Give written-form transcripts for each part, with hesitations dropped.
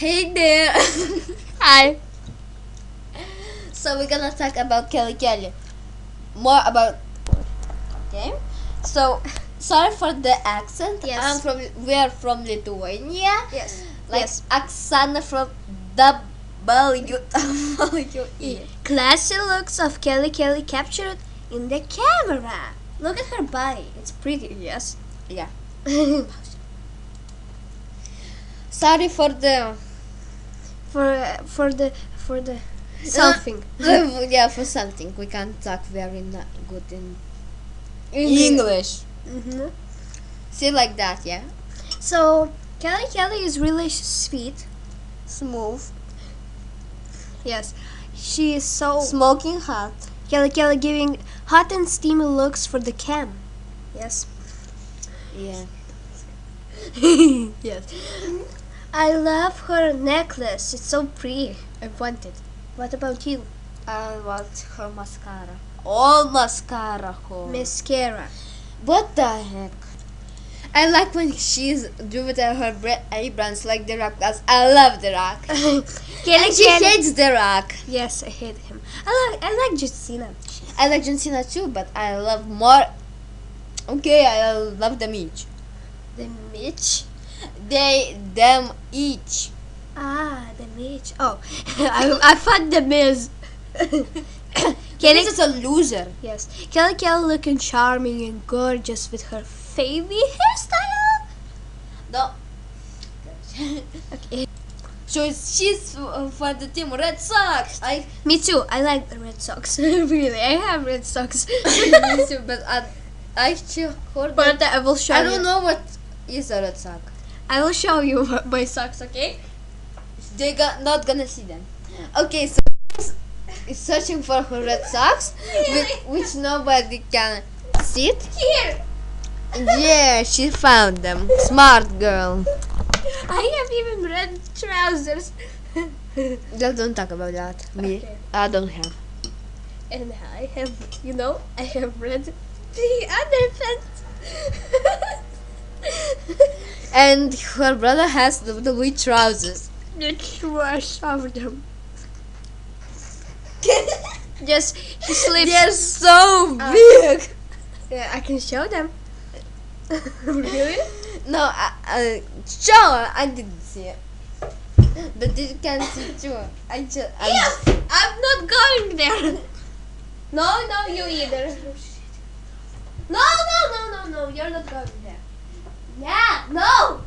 Hey there. Hi. So we're gonna talk about Kelly Kelly. More about. Okay. So sorry for the accent. Yes. We're from Lithuania. Yes. Like Yes. Oksana from WWE. Classy looks of Kelly Kelly captured in the camera. Look at her body. It's pretty. Yes. Yeah. Sorry for the for the something. yeah, for something we can't talk very good in English. Mm-hmm. See, like that, yeah. So Kelly Kelly is really sweet. Smooth, Yes. She is so smoking hot. Kelly Kelly giving hot and steamy looks for the cam. Yes. Yeah. Yes. I love her necklace. It's so pretty. I want it. What about you? I want her mascara. All mascara. Mascara. What the heck? I like when she's doing her eyebrows like The Rock does. I love The Rock. Kelly And she Kelly. hates The Rock. Yes, I hate him. I like John Cena. I like John Cena too, but I love more. Okay, I love them each. The Mitch. Them each. Ah, the Mitch. Oh, I thought the Miz. Kelly is a loser. Yes, Kelly Kelly looking charming and gorgeous with her baby hairstyle. No. Okay. So she's for the team Red Sox. Me too. I like the Red Sox. Really, I have Red Sox. Me too, but I still heard But I will show I you. don't know what is a Red Sox. I will show you my socks. Okay. They not gonna see them. Okay, so is searching for her Red Sox, which nobody can see it. Here. Yeah, she found them. Smart girl. I have even red trousers. Just don't talk about that. Me, Okay. I don't have. And I have, I have red the other pants. And her brother has the white trousers. The trash of them. Just he sleeps. They're so big. Yeah, I can show them. Really? No, sure, I didn't see it. But you can see too. I'm not going there. No, you either. No, you're not going there. Yeah, no.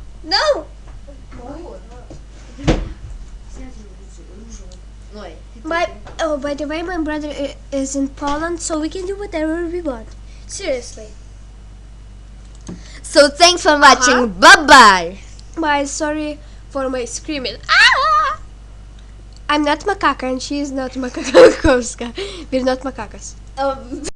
By the way, my brother is in Poland, so we can do whatever we want. Seriously. So thanks for watching. Bye-bye. Bye, sorry for my screaming. Ah! I'm not macaca and she is not macaca. We're not macacas.